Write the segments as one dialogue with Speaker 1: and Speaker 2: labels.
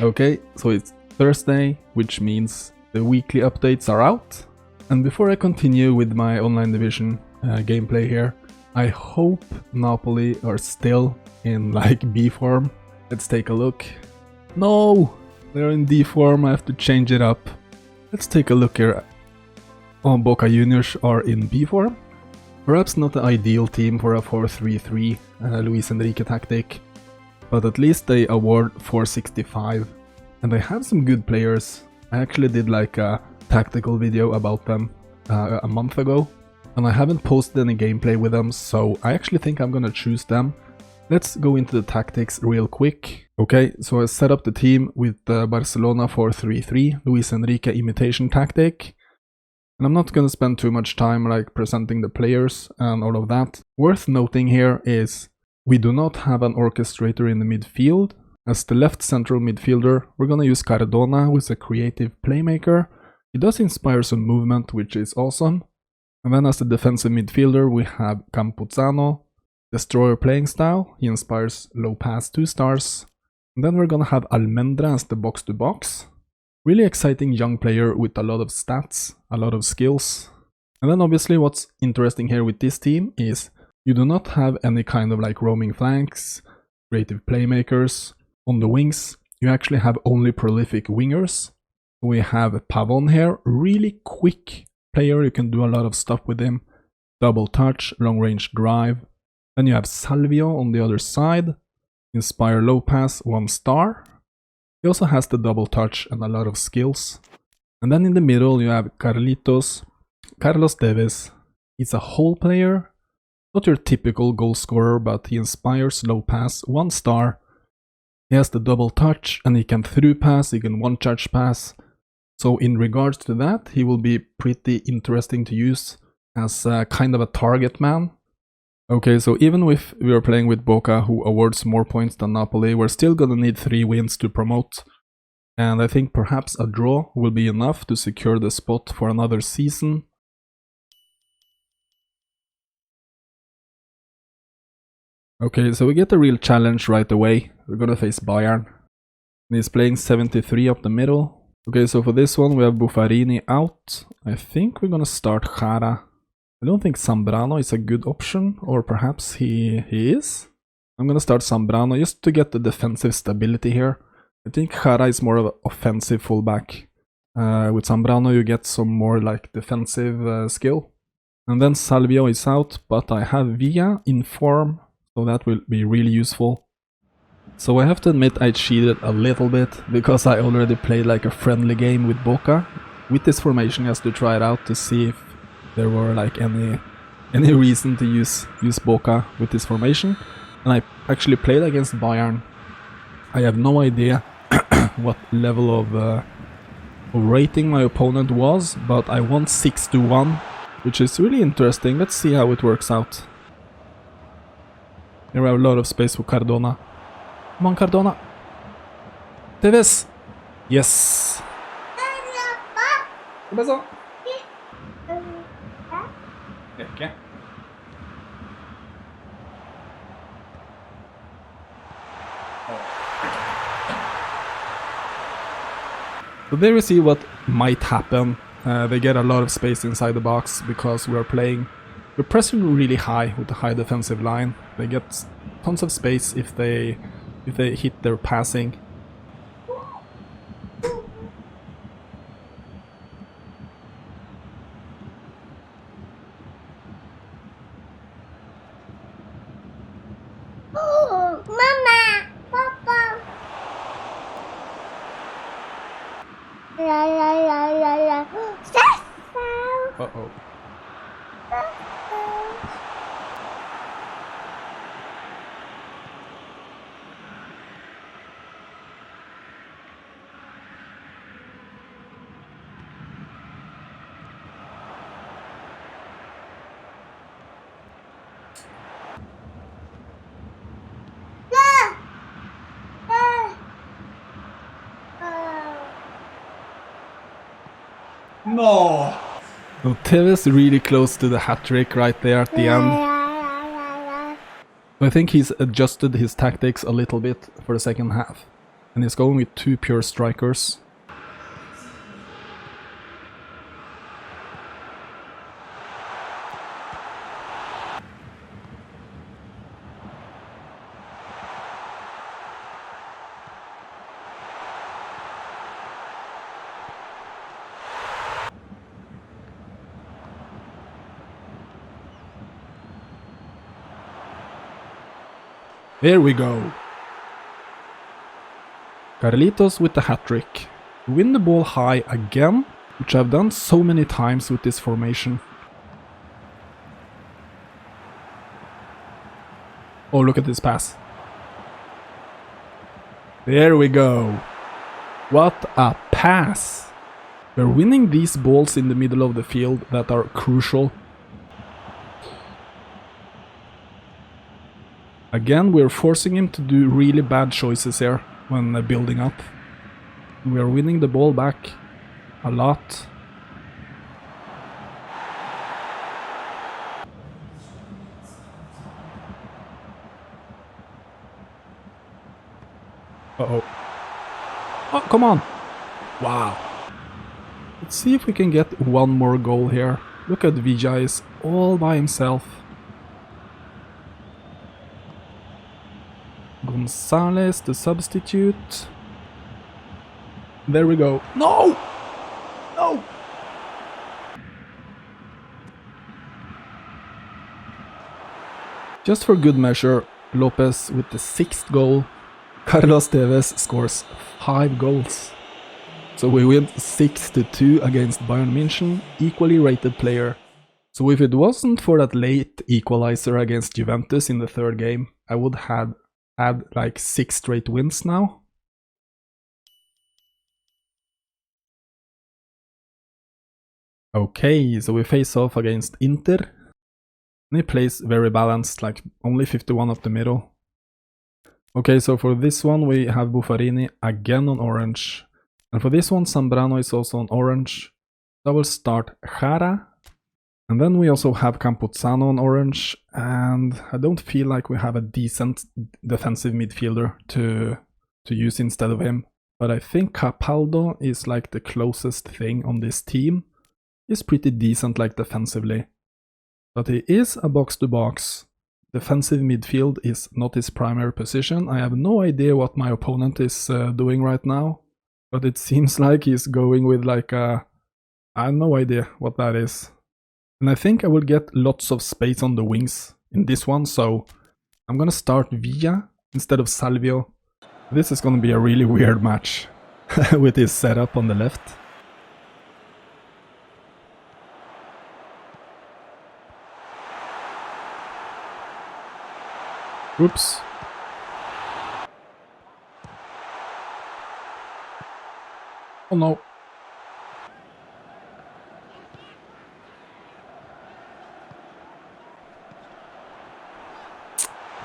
Speaker 1: Okay, so it's Thursday, which means the weekly updates are out. And before I continue with my online division gameplay here, I hope Napoli are still in like B form. Let's take a look. No! They're in D form, I have to change it up. Let's take a look here. Oh, Boca Juniors are in B form. Perhaps not the ideal team for a 4-3-3 Luis Enrique tactic, but at least they award 465. And they have some good players. I actually did like a tactical video about them a month ago, and I haven't posted any gameplay with them, so I actually think I'm gonna choose them. Let's go into the tactics real quick. Okay, so I set up the team with the Barcelona 4-3-3 Luis Enrique imitation tactic. And I'm not gonna spend too much time like presenting the players and all of that. Worth noting here is we do not have an orchestrator in the midfield. As the left central midfielder, we're gonna use Cardona, who is a creative playmaker. He does inspire some movement, which is awesome. And then as the defensive midfielder, we have Campuzano, destroyer playing style. He inspires low pass 2 stars. And then we're gonna have Almendra as the box-to-box. Really exciting young player with a lot of stats, a lot of skills. And then obviously what's interesting here with this team is you do not have any kind of like roaming flanks, creative playmakers. On the wings, you actually have only prolific wingers. We have Pavon here, really quick player, you can do a lot of stuff with him. Double touch, long range drive. Then you have Salvio on the other side, inspire low pass 1 star. He also has the double touch and a lot of skills. And then in the middle you have Carlos Tevez. He's a whole player, not your typical goal scorer, but he inspires low pass 1 star. He has the double touch and he can through pass, he can one touch pass. So in regards to that, he will be pretty interesting to use as a kind of a target man. Okay, so even if we are playing with Boca, who awards more points than Napoli, we're still gonna need 3 wins to promote. And I think perhaps a draw will be enough to secure the spot for another season. Okay, so we get a real challenge right away. We're gonna face Bayern. And he's playing 73 up the middle. Okay, so for this one we have Buffarini out. I think we're gonna start Jara. I don't think Zambrano is a good option, or perhaps he is. I'm gonna start Zambrano just to get the defensive stability here. I think Jara is more of an offensive fullback. With Zambrano you get some more like defensive skill. And then Salvio is out, but I have Villa in form, so that will be really useful. So I have to admit I cheated a little bit, because I already played like a friendly game with Boca. With this formation just to try it out to see if there were like any reason to use Boca with this formation. And I actually played against Bayern. I have no idea what level of rating my opponent was, but I won 6-1, which is really interesting. Let's see how it works out. Here we have a lot of space for Cardona. Come on, Cardona. Tevez! Yes! ¿Qué pasó? ¿Qué? So there we see what might happen. They get a lot of space inside the box because we're pressing really high with a high defensive line. They get tons of space if they hit their passing. Uh-oh. No! So Tevez really close to the hat-trick right there at the end. I think he's adjusted his tactics a little bit for the second half. and he's going with 2 pure strikers. There we go. Carlitos with the hat-trick. Win the ball high again, which I've done so many times with this formation. Oh, look at this pass. There we go. What a pass. We're winning these balls in the middle of the field that are crucial. Again, we're forcing him to do really bad choices here when building up. We are winning the ball back a lot. Uh-oh. Oh, come on! Wow. Let's see if we can get one more goal here. Look at Vijay all by himself. Gonzalez, the substitute. There we go. No! No! Just for good measure, Lopez with the 6th goal. Carlos Tevez scores 5 goals. So we win 6-2 against Bayern München, equally rated player. So if it wasn't for that late equalizer against Juventus in the 3rd game, I would have had like 6 straight wins now. Okay, so we face off against Inter. And he plays very balanced, like only 51 up the middle. Okay, so for this one we have Buffarini again on orange. And for this one Zambrano is also on orange. So I will start Jara. And then we also have Campuzano on orange, and I don't feel like we have a decent defensive midfielder to use instead of him. But I think Capaldo is like the closest thing on this team. He's pretty decent like defensively. But he is a box-to-box. Defensive midfield is not his primary position. I have no idea what my opponent is doing right now. But it seems like he's going with like a... I have no idea what that is. And I think I will get lots of space on the wings in this one, so I'm gonna start Villa instead of Salvio. This is gonna be a really weird match with his setup on the left. Oops. Oh no.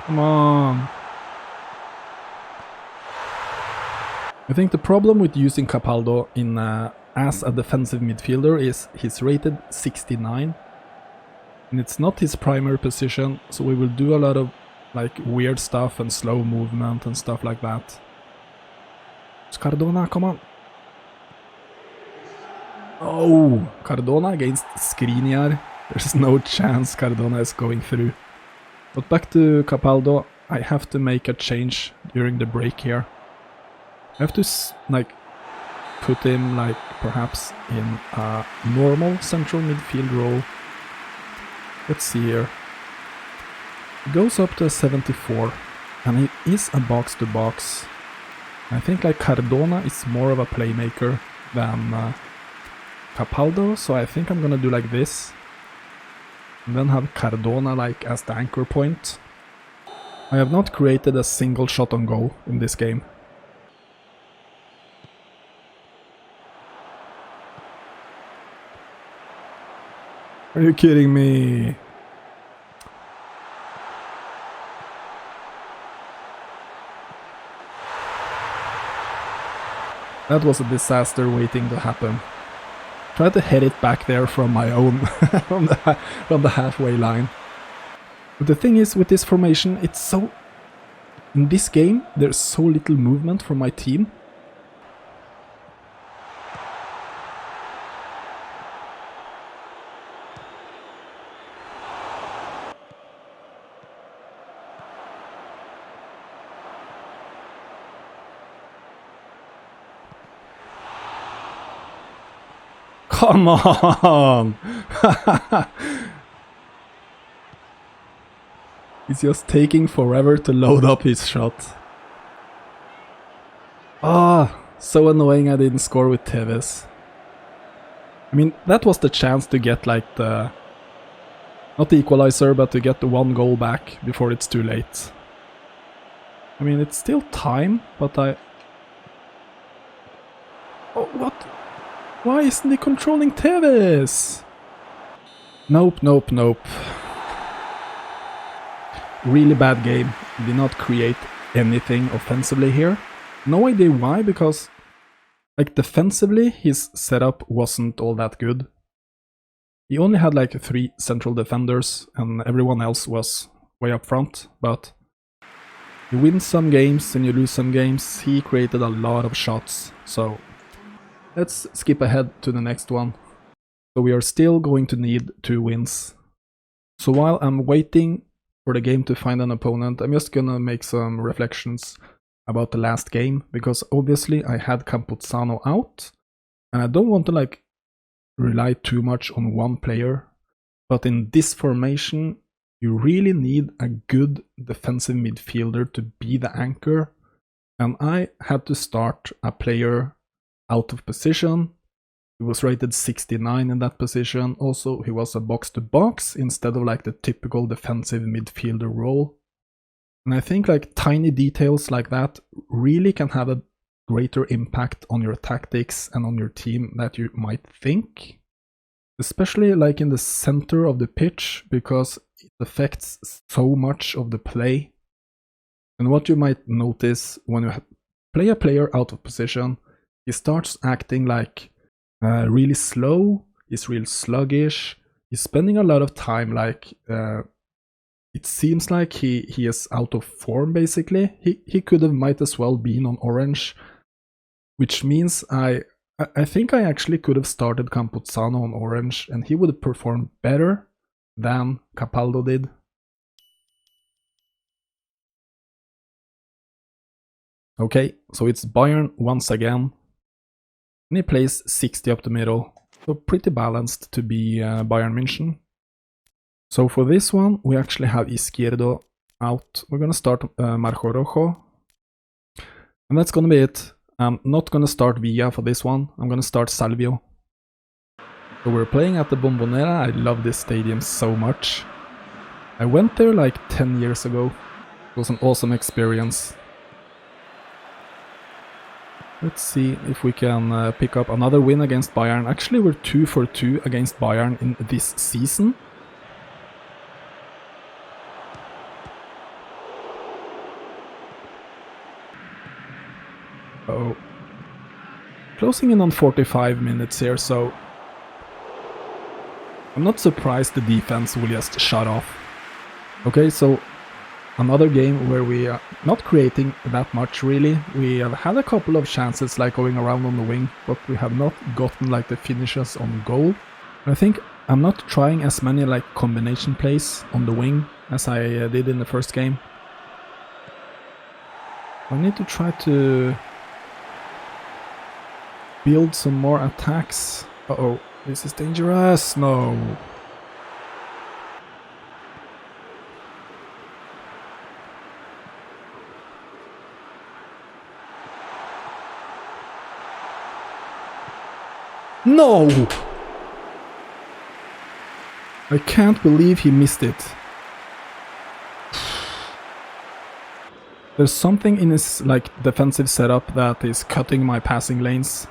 Speaker 1: Come on. I think the problem with using Capaldo in as a defensive midfielder is he's rated 69. And it's not his primary position, so we will do a lot of like weird stuff and slow movement and stuff like that. It's Cardona, come on. Oh, Cardona against Skriniar. There's no chance Cardona is going through. But back to Capaldo, I have to make a change during the break here. I have to like put him like perhaps in a normal central midfield role. Let's see here. He goes up to 74 and he is a box-to-box. I think like Cardona is more of a playmaker than Capaldo, so I think I'm gonna do like this. And then have Cardona like as the anchor point. I have not created a single shot on goal in this game. Are you kidding me? That was a disaster waiting to happen. Try to head it back there from my own, from the halfway line. But the thing is, with this formation, it's so... in this game, there's so little movement from my team. Come on! He's just taking forever to load up his shot. Ah, so annoying I didn't score with Tevez. I mean, that was the chance to get like the... not the equalizer, but to get the 1 goal back before it's too late. I mean, it's still time, but I... Oh, what? Why isn't he controlling Tevez? Nope, nope, nope. Really bad game. Did not create anything offensively here. No idea why, because like defensively his setup wasn't all that good. He only had like 3 central defenders and everyone else was way up front, but you win some games and you lose some games. He created a lot of shots, so let's skip ahead to the next one. So we are still going to need 2 wins. So while I'm waiting for the game to find an opponent, I'm just gonna make some reflections about the last game, because obviously I had Campuzano out and I don't want to like rely too much on one player, but in this formation you really need a good defensive midfielder to be the anchor, and I had to start a player out of position. He was rated 69 in that position. Also, he was a box-to-box instead of like the typical defensive midfielder role. And I think like tiny details like that really can have a greater impact on your tactics and on your team that you might think. Especially like in the center of the pitch, because it affects so much of the play. And what you might notice when you play a player out of position, he starts acting like really slow, he's real sluggish, he's spending a lot of time like it seems like he is out of form basically. He could have might as well been on orange, which means I think I actually could have started Campuzano on orange and he would have performed better than Capaldo did. Okay, so it's Bayern once again. And he plays 60 up the middle, so pretty balanced to be Bayern München. So for this one, we actually have Izquierdo out. We're gonna start Marco Rojo. And that's gonna be it. I'm not gonna start Villa for this one, I'm gonna start Salvio. So we're playing at the Bombonera. I love this stadium so much. I went there like 10 years ago. It was an awesome experience. Let's see if we can pick up another win against Bayern. Actually, we're 2 for 2 against Bayern in this season. Oh, closing in on 45 minutes here, so I'm not surprised the defense will just shut off. Okay, so another game where we are not creating that much really. We have had a couple of chances like going around on the wing, but we have not gotten like the finishes on goal. I think I'm not trying as many like combination plays on the wing as I did in the first game. I need to try to build some more attacks. Uh-oh, this is dangerous. No. No! I can't believe he missed it. There's something in his like defensive setup that is cutting my passing lanes.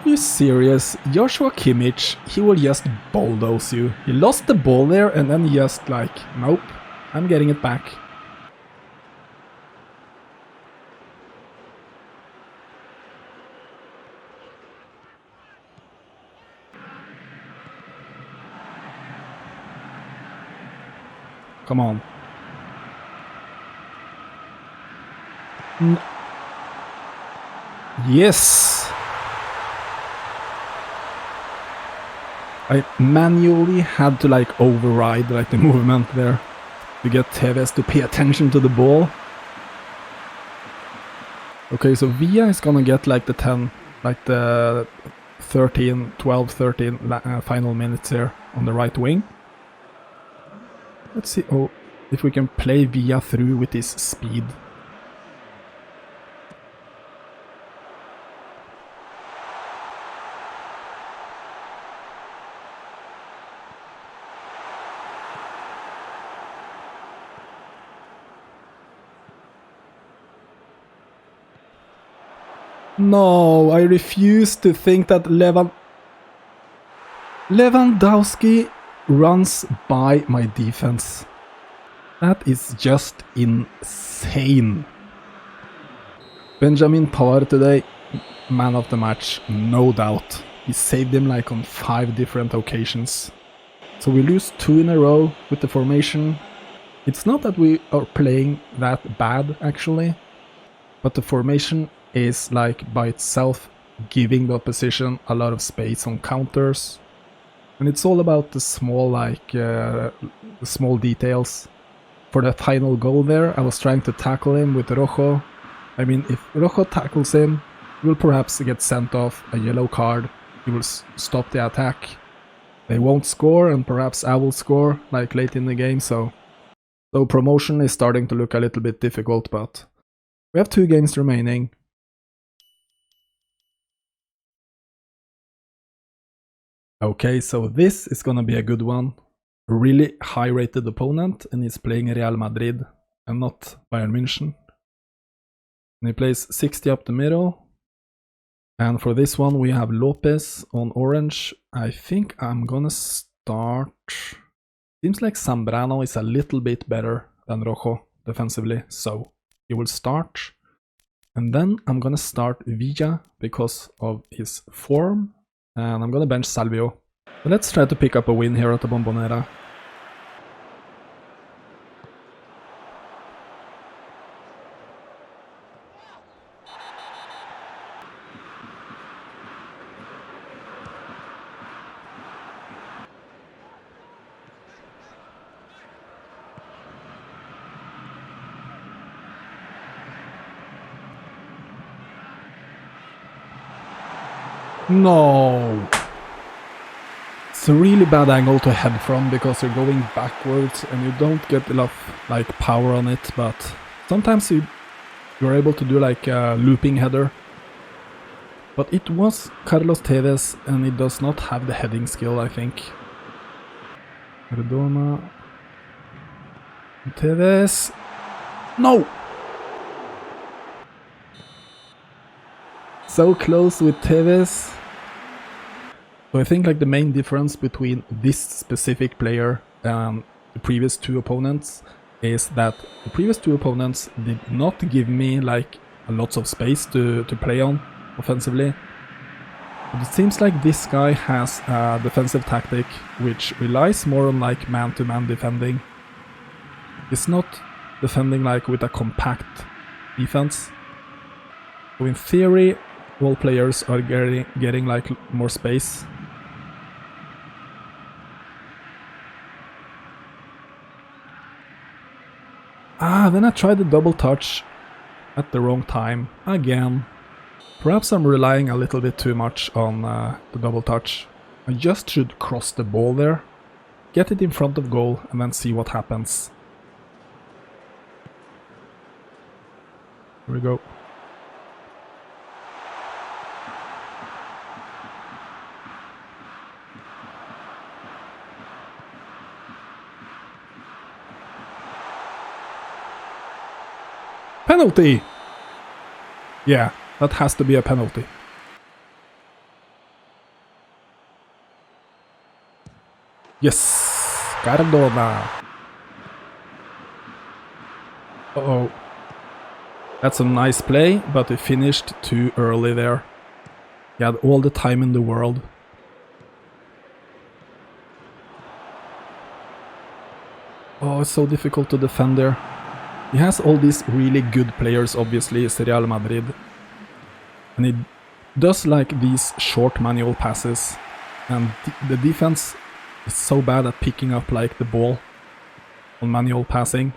Speaker 1: Are you serious? Joshua Kimmich, he will just bulldoze you. He lost the ball there and then he just like, nope, I'm getting it back. Come on. Yes! I manually had to like override like the movement there to get Tevez to pay attention to the ball. Okay, so Villa is gonna get like the 10, like the 12, 13 final minutes here on the right wing. Let's see if we can play Villa through with his speed. No, I refuse to think that Lewandowski runs by my defense. That is just insane. Benjamin Pavard today, man of the match, no doubt. He saved him like on 5 different occasions. So we lose 2 in a row with the formation. It's not that we are playing that bad actually, but the formation is like by itself giving the opposition a lot of space on counters, and it's all about the small the small details. For the final goal there, I was trying to tackle him with Rojo. I mean, if Rojo tackles him, he will perhaps get sent off, a yellow card, he will stop the attack, they won't score, and perhaps I will score like late in the game. So promotion is starting to look a little bit difficult, but we have 2 games remaining. Okay, so this is gonna be a good one. A really high-rated opponent, and he's playing Real Madrid and not Bayern München. And he plays 60 up the middle. And for this one we have Lopez on orange. I think I'm gonna start... Seems like Zambrano is a little bit better than Rojo defensively, so he will start. And then I'm gonna start Villa because of his form. And I'm gonna bench Salvio. So let's try to pick up a win here at the Bombonera. No! It's a really bad angle to head from because you're going backwards and you don't get enough like power on it, but sometimes you're able to do like a looping header. But it was Carlos Tevez and he does not have the heading skill, I think. Maradona. Tevez. No! So close with Tevez. So I think like the main difference between this specific player and the previous 2 opponents is that the previous 2 opponents did not give me like lots of space to play on offensively. But it seems like this guy has a defensive tactic which relies more on like man-to-man defending. It's not defending like with a compact defense. So in theory, all players are getting like more space. Then I tried the double touch at the wrong time again. Perhaps I'm relying a little bit too much on the double touch. I just should cross the ball there, get it in front of goal, and then see what happens. Here we go. Penalty! Yeah, that has to be a penalty. Yes! Cardona! Uh-oh. That's a nice play, but he finished too early there. He had all the time in the world. Oh, it's so difficult to defend there. He has all these really good players, obviously, Real Madrid. And he does like these short manual passes. And the defense is so bad at picking up like the ball on manual passing.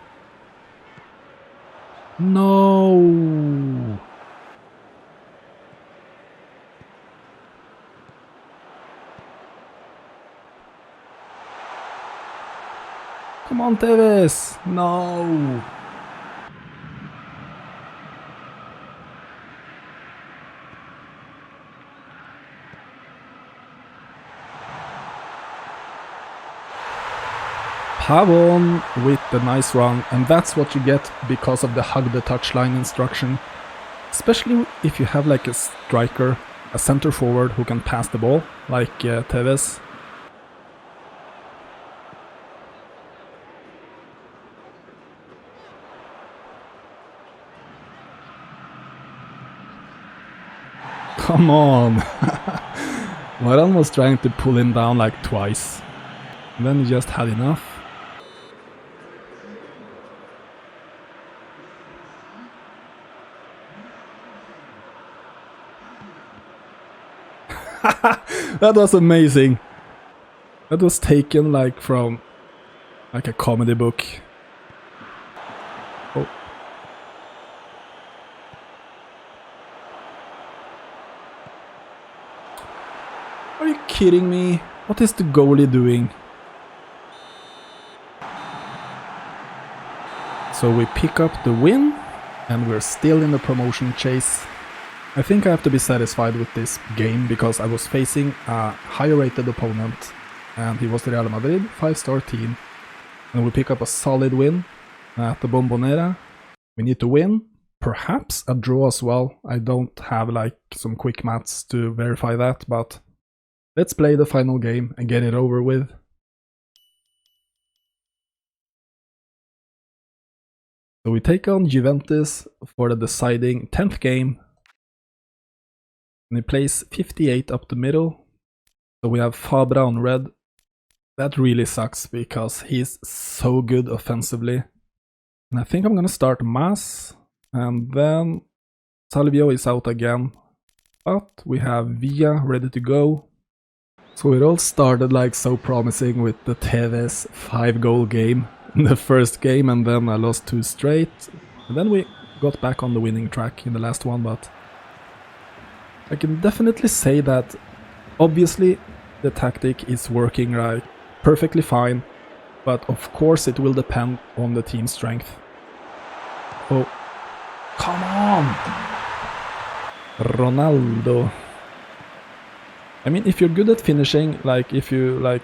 Speaker 1: No! Come on, Tevez! No! Pavon with the nice run, and that's what you get because of the hug the touchline instruction. Especially if you have like a striker, a center forward who can pass the ball, like Tevez. Come on! Varane was trying to pull him down like twice. And then he just had enough. That was amazing. That was taken like from like a comedy book. Oh. Are you kidding me? What is the goalie doing? So we pick up the win, and we're still in the promotion chase. I think I have to be satisfied with this game because I was facing a higher rated opponent, and he was the Real Madrid 5-star team. And we pick up a solid win at the Bombonera. We need to win, perhaps a draw as well. I don't have like some quick maths to verify that, but let's play the final game and get it over with. So we take on Juventus for the deciding 10th game. And he plays 58 up the middle. So we have Fabra on red. That really sucks because he's so good offensively. And I think I'm gonna start Mas. And then Salvio is out again. But we have Villa ready to go. So it all started like so promising with the Tevez 5-goal game in the first game, and then I lost 2 straight. And then we got back on the winning track in the last one, but I can definitely say that obviously the tactic is working right perfectly fine, but of course it will depend on the team strength. Oh, come on! Ronaldo. I mean, if you're good at finishing, like if you like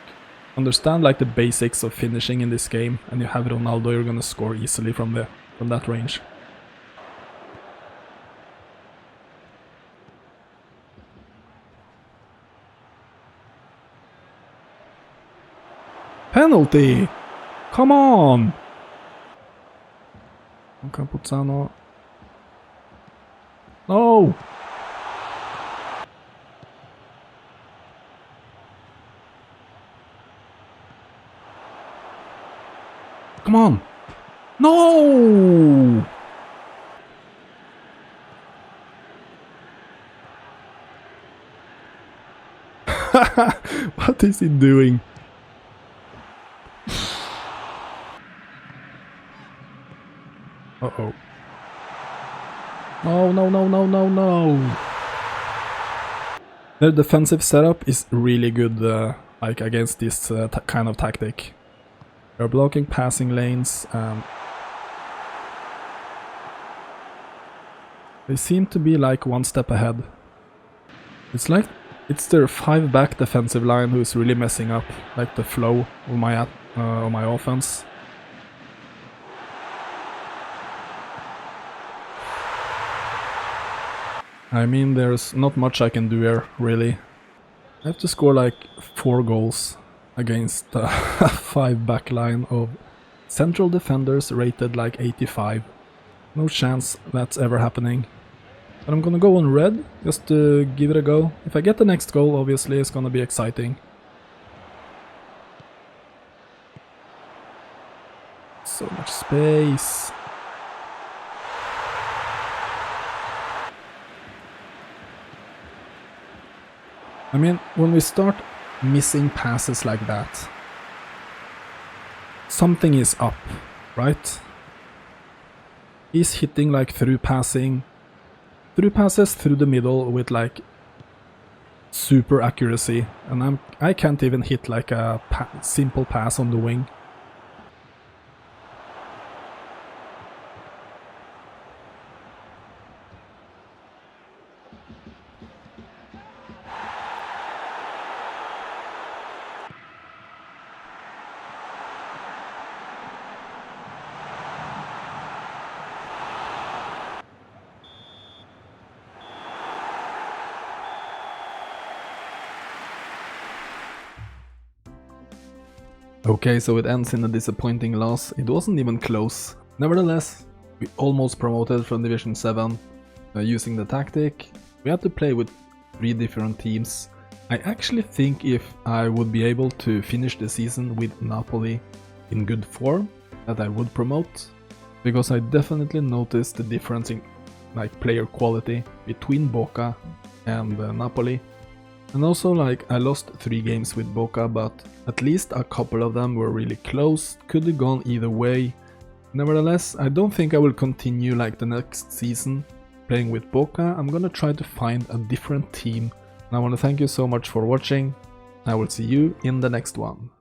Speaker 1: understand like the basics of finishing in this game and you have Ronaldo, you're gonna score easily from that range. Penalty! Come on! Capuzzano. No! Come on! No! What is he doing? Uh-oh. Oh, no, no, no, no, no! Their defensive setup is really good, like against this kind of tactic. They're blocking passing lanes. They seem to be like one step ahead. It's like it's their 5-back defensive line who is really messing up like the flow of my offense. I mean, there's not much I can do here, really. I have to score like 4 goals against a 5-back line of central defenders rated like 85. No chance that's ever happening. But I'm gonna go on red, just to give it a go. If I get the next goal, obviously it's gonna be exciting. So much space. I mean, when we start missing passes like that, something is up, right? He's hitting like through passes through the middle with like super accuracy, and I can't even hit like a simple pass on the wing. Okay, so it ends in a disappointing loss. It wasn't even close. Nevertheless, we almost promoted from Division 7 using the tactic. We had to play with 3 different teams. I actually think if I would be able to finish the season with Napoli in good form, that I would promote. Because I definitely noticed the difference in like player quality between Boca and Napoli. And also, like, I lost 3 games with Boca, but at least a couple of them were really close, could have gone either way. Nevertheless, I don't think I will continue like the next season playing with Boca. I'm gonna try to find a different team. And I want to thank you so much for watching. I will see you in the next one.